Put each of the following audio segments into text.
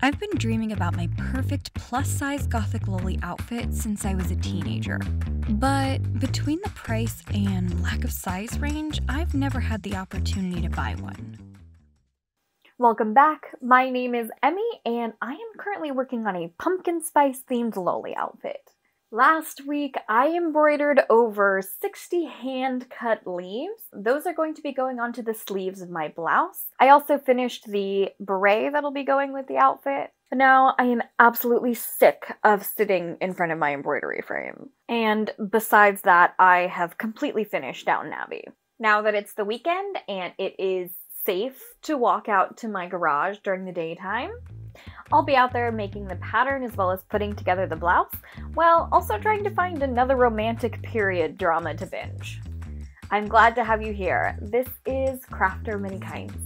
I've been dreaming about my perfect plus-size gothic Loli outfit since I was a teenager. But between the price and lack of size range, I've never had the opportunity to buy one. Welcome back. My name is Emmy, and I am currently working on a pumpkin spice themed Loli outfit. Last week, I embroidered over 60 hand-cut leaves. Those are going to be going onto the sleeves of my blouse. I also finished the beret that'll be going with the outfit. But now I am absolutely sick of sitting in front of my embroidery frame. And besides that, I have completely finished Downton Abbey. Now that it's the weekend and it is safe to walk out to my garage during the daytime, I'll be out there making the pattern as well as putting together the blouse, while also trying to find another romantic period drama to binge. I'm glad to have you here. This is Crafter Many Kinds.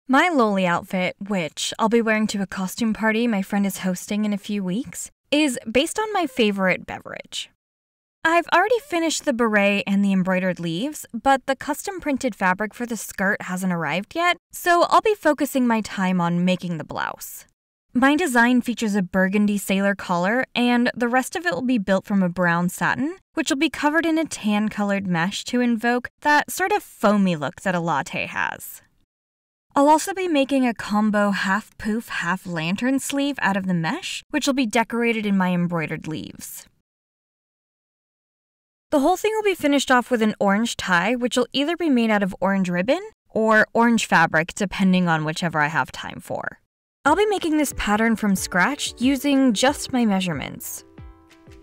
My Loli outfit, which I'll be wearing to a costume party my friend is hosting in a few weeks, is based on my favorite beverage. I've already finished the beret and the embroidered leaves, but the custom printed fabric for the skirt hasn't arrived yet, so I'll be focusing my time on making the blouse. My design features a burgundy sailor collar, and the rest of it will be built from a brown satin, which will be covered in a tan-colored mesh to invoke that sort of foamy look that a latte has. I'll also be making a combo half poof, half lantern sleeve out of the mesh, which will be decorated in my embroidered leaves. The whole thing will be finished off with an orange tie, which will either be made out of orange ribbon or orange fabric, depending on whichever I have time for. I'll be making this pattern from scratch using just my measurements.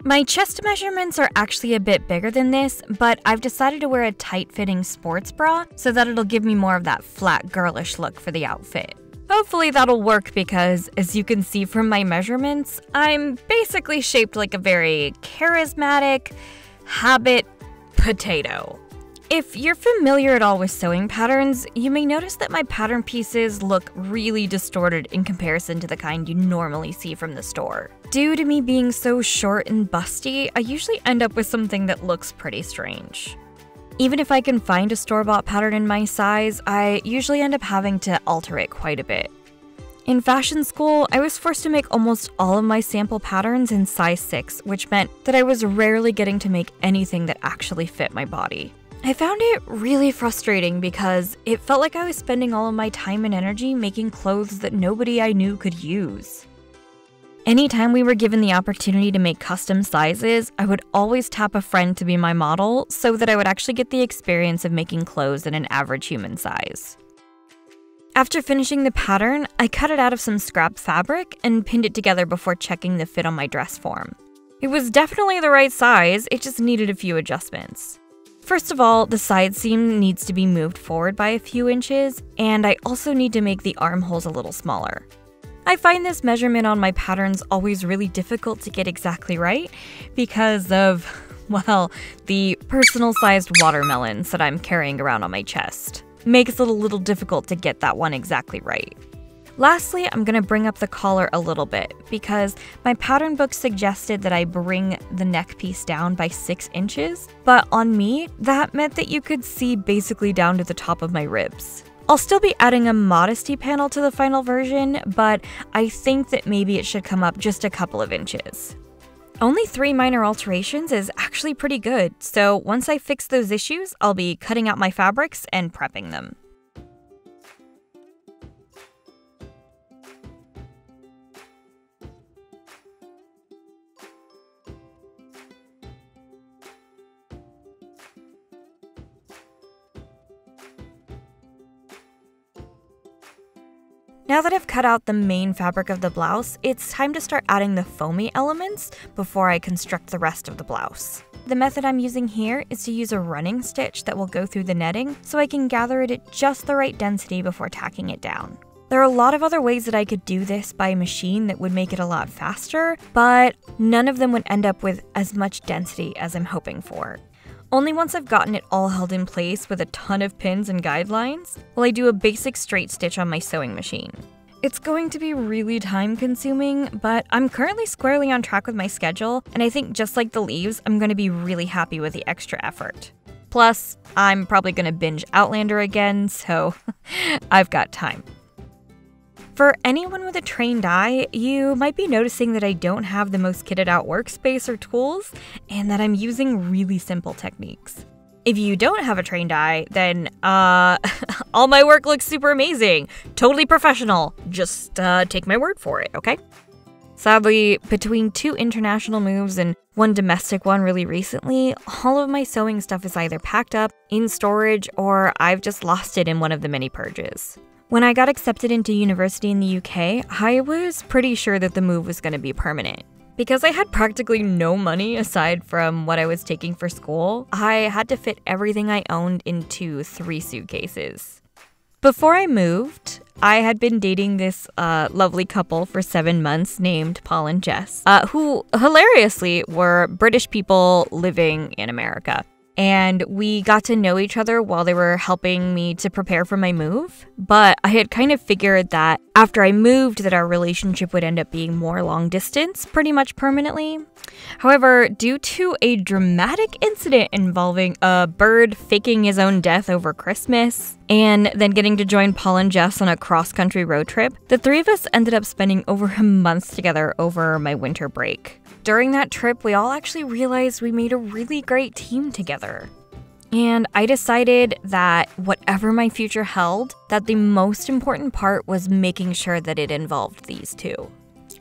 My chest measurements are actually a bit bigger than this, but I've decided to wear a tight-fitting sports bra so that it'll give me more of that flat, girlish look for the outfit. Hopefully that'll work because, as you can see from my measurements, I'm basically shaped like a very charismatic habit potato. If you're familiar at all with sewing patterns, you may notice that my pattern pieces look really distorted in comparison to the kind you normally see from the store. Due to me being so short and busty, I usually end up with something that looks pretty strange. Even if I can find a store-bought pattern in my size, I usually end up having to alter it quite a bit. In fashion school, I was forced to make almost all of my sample patterns in size 6, which meant that I was rarely getting to make anything that actually fit my body. I found it really frustrating because it felt like I was spending all of my time and energy making clothes that nobody I knew could use. Anytime we were given the opportunity to make custom sizes, I would always tap a friend to be my model so that I would actually get the experience of making clothes in an average human size. After finishing the pattern, I cut it out of some scrap fabric and pinned it together before checking the fit on my dress form. It was definitely the right size, it just needed a few adjustments. First of all, the side seam needs to be moved forward by a few inches, and I also need to make the armholes a little smaller. I find this measurement on my patterns always really difficult to get exactly right because of, well, the personal-sized watermelons that I'm carrying around on my chest. Makes it a little difficult to get that one exactly right. Lastly, I'm going to bring up the collar a little bit because my pattern book suggested that I bring the neck piece down by 6 inches, but on me, that meant that you could see basically down to the top of my ribs. I'll still be adding a modesty panel to the final version, but I think that maybe it should come up just a couple of inches. Only 3 minor alterations is actually pretty good, so once I fix those issues, I'll be cutting out my fabrics and prepping them. Now that I've cut out the main fabric of the blouse, it's time to start adding the foamy elements before I construct the rest of the blouse. The method I'm using here is to use a running stitch that will go through the netting so I can gather it at just the right density before tacking it down. There are a lot of other ways that I could do this by machine that would make it a lot faster, but none of them would end up with as much density as I'm hoping for. Only once I've gotten it all held in place with a ton of pins and guidelines will I do a basic straight stitch on my sewing machine. It's going to be really time-consuming, but I'm currently squarely on track with my schedule, and I think just like the leaves, I'm going to be really happy with the extra effort. Plus, I'm probably going to binge Outlander again, so I've got time. For anyone with a trained eye, you might be noticing that I don't have the most kitted out workspace or tools, and that I'm using really simple techniques. If you don't have a trained eye, then, all my work looks super amazing. Totally professional. Just, take my word for it, okay? Sadly, between 2 international moves and 1 domestic one really recently, all of my sewing stuff is either packed up, in storage, or I've just lost it in one of the many purges. When I got accepted into university in the UK, I was pretty sure that the move was going to be permanent. Because I had practically no money aside from what I was taking for school, I had to fit everything I owned into 3 suitcases. Before I moved, I had been dating this lovely couple for 7 months named Paul and Jess, who hilariously were British people living in America. And we got to know each other while they were helping me to prepare for my move. But I had kind of figured that after I moved that our relationship would end up being more long distance pretty much permanently. However, due to a dramatic incident involving a bird faking his own death over Christmas, and then getting to join Paul and Jess on a cross-country road trip, the 3 of us ended up spending over a month together over my winter break. During that trip, we all actually realized we made a really great team together. And I decided that whatever my future held, that the most important part was making sure that it involved these 2.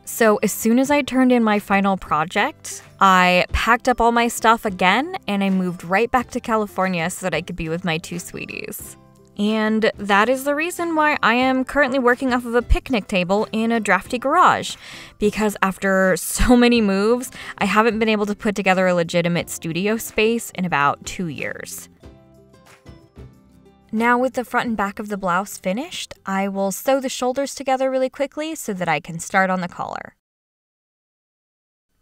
So as soon as I turned in my final project, I packed up all my stuff again and I moved right back to California so that I could be with my 2 sweeties. And that is the reason why I am currently working off of a picnic table in a drafty garage. Because after so many moves, I haven't been able to put together a legitimate studio space in about 2 years. Now with the front and back of the blouse finished, I will sew the shoulders together really quickly so that I can start on the collar.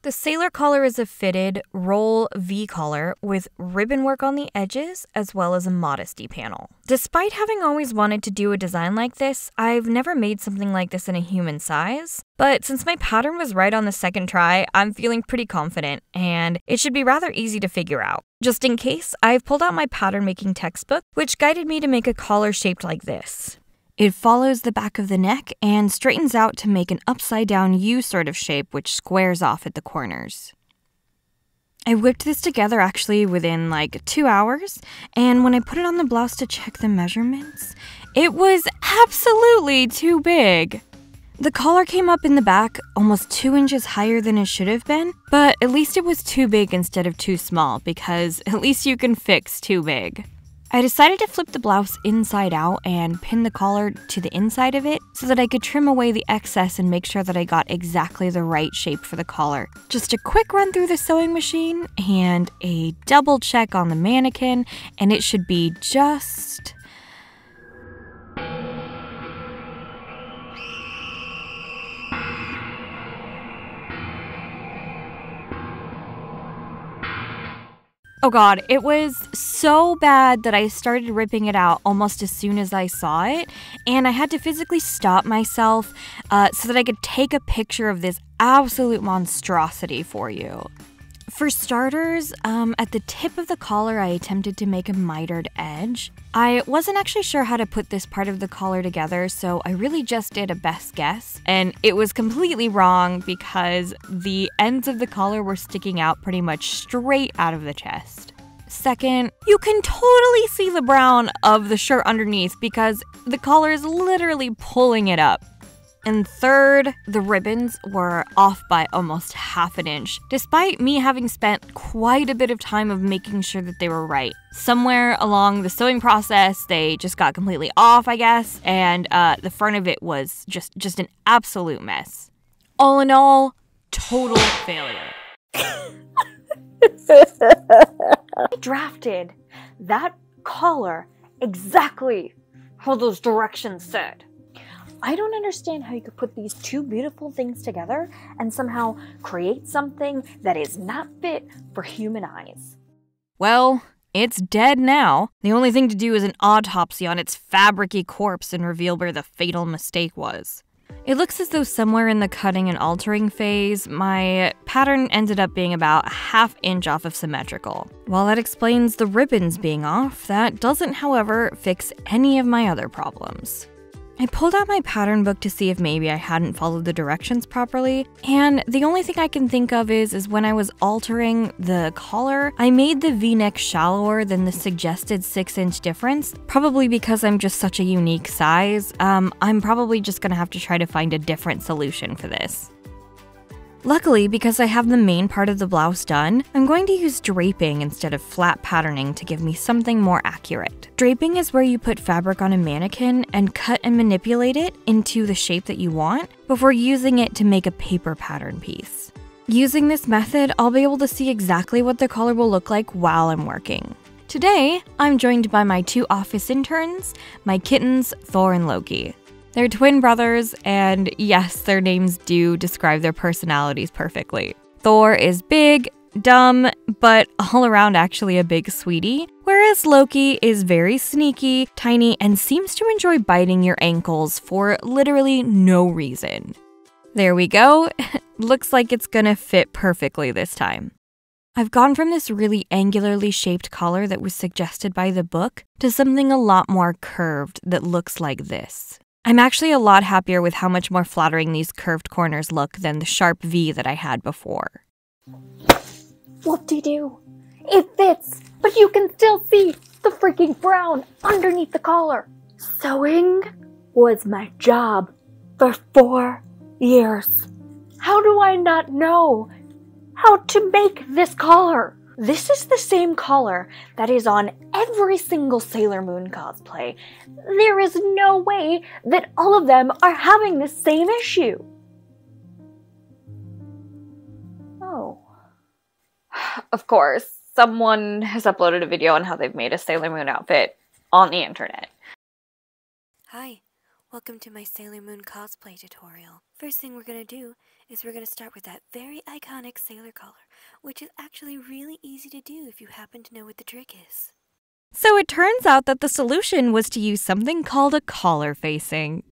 The sailor collar is a fitted roll V collar with ribbon work on the edges as well as a modesty panel. Despite having always wanted to do a design like this, I've never made something like this in a human size. But since my pattern was right on the second try, I'm feeling pretty confident and it should be rather easy to figure out. Just in case, I've pulled out my pattern making textbook, which guided me to make a collar shaped like this. It follows the back of the neck and straightens out to make an upside-down U sort of shape which squares off at the corners. I whipped this together actually within like 2 hours, and when I put it on the blouse to check the measurements, it was absolutely too big. The collar came up in the back almost 2 inches higher than it should have been, but at least it was too big instead of too small because at least you can fix too big. I decided to flip the blouse inside out and pin the collar to the inside of it so that I could trim away the excess and make sure that I got exactly the right shape for the collar. Just a quick run through the sewing machine and a double check on the mannequin, and it should be just... Oh god, it was so bad that I started ripping it out almost as soon as I saw it, and I had to physically stop myself so that I could take a picture of this absolute monstrosity for you. For starters, at the tip of the collar I attempted to make a mitered edge. I wasn't actually sure how to put this part of the collar together, so I really just did a best guess, and it was completely wrong because the ends of the collar were sticking out pretty much straight out of the chest. Second, you can totally see the brown of the shirt underneath because the collar is literally pulling it up. And third, the ribbons were off by almost half an inch, despite me having spent quite a bit of time of making sure that they were right. Somewhere along the sewing process, they just got completely off, I guess, and the front of it was just an absolute mess. All in all, total failure. I drafted that collar exactly how those directions said. I don't understand how you could put these 2 beautiful things together and somehow create something that is not fit for human eyes. Well, It's dead now. The only thing to do is an autopsy on its fabric-y corpse and reveal where the fatal mistake was. It looks as though somewhere in the cutting and altering phase, my pattern ended up being about a ½ inch off of symmetrical. While that explains the ribbons being off, that doesn't, however, fix any of my other problems. I pulled out my pattern book to see if maybe I hadn't followed the directions properly, and the only thing I can think of is when I was altering the collar, I made the V-neck shallower than the suggested 6-inch difference, probably because I'm just such a unique size. I'm probably just gonna have to try to find a different solution for this. Luckily, because I have the main part of the blouse done, I'm going to use draping instead of flat patterning to give me something more accurate. Draping is where you put fabric on a mannequin and cut and manipulate it into the shape that you want before using it to make a paper pattern piece. Using this method, I'll be able to see exactly what the collar will look like while I'm working. Today, I'm joined by my 2 office interns, my kittens, Thor and Loki. They're twin brothers, and yes, their names do describe their personalities perfectly. Thor is big, dumb, but all around actually a big sweetie, whereas Loki is very sneaky, tiny, and seems to enjoy biting your ankles for literally no reason. There we go. Looks like it's gonna fit perfectly this time. I've gone from this really angularly shaped collar that was suggested by the book to something a lot more curved that looks like this. I'm actually a lot happier with how much more flattering these curved corners look than the sharp V that I had before. Whoop-de-doo. It fits, but you can still see the freaking brown underneath the collar. Sewing was my job for 4 years. How do I not know how to make this collar? This is the same collar that is on every single Sailor Moon cosplay. There is no way that all of them are having the same issue. Oh. Of course, someone has uploaded a video on how they've made a Sailor Moon outfit on the internet. Hi, welcome to my Sailor Moon cosplay tutorial. First thing we're gonna do is we're gonna start with that very iconic sailor collar, which is actually really easy to do if you happen to know what the trick is. So it turns out that the solution was to use something called a collar facing,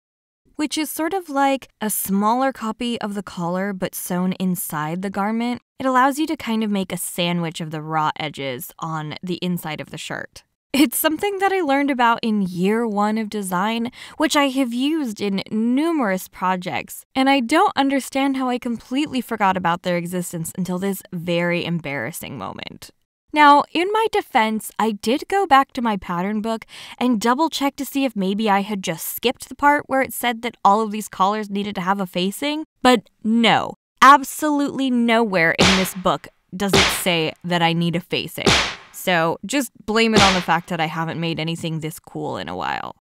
which is sort of like a smaller copy of the collar but sewn inside the garment. It allows you to kind of make a sandwich of the raw edges on the inside of the shirt. It's something that I learned about in year 1 of design, which I have used in numerous projects, and I don't understand how I completely forgot about their existence until this very embarrassing moment. Now, in my defense, I did go back to my pattern book and double-check to see if maybe I had just skipped the part where it said that all of these collars needed to have a facing, but no, absolutely nowhere in this book does it say that I need a facing. So just blame it on the fact that I haven't made anything this cool in a while.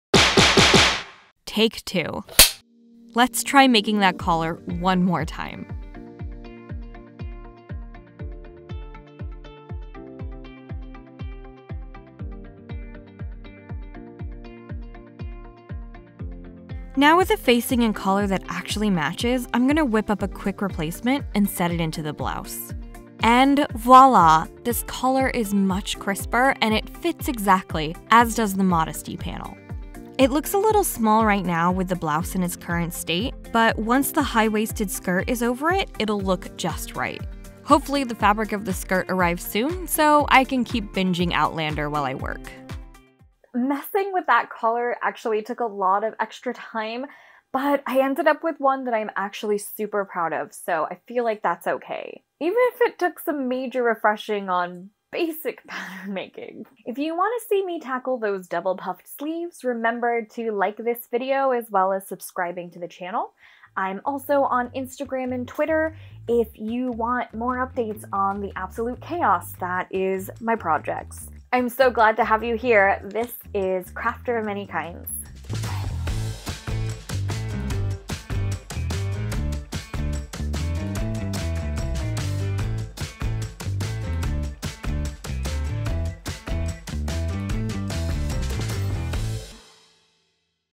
Take 2. Let's try making that collar one more time. Now with a facing and collar that actually matches, I'm gonna whip up a quick replacement and set it into the blouse. And voila! This collar is much crisper and it fits exactly, as does the modesty panel. It looks a little small right now with the blouse in its current state, but once the high-waisted skirt is over it, it'll look just right. Hopefully the fabric of the skirt arrives soon, so I can keep binging Outlander while I work. Messing with that collar actually took a lot of extra time, but I ended up with one that I'm actually super proud of, so I feel like that's okay. Even if it took some major refreshing on basic pattern making. If you want to see me tackle those double puffed sleeves, remember to like this video as well as subscribing to the channel. I'm also on Instagram and Twitter if you want more updates on the absolute chaos that is my projects. I'm so glad to have you here. This is Crafter of Many Kinds.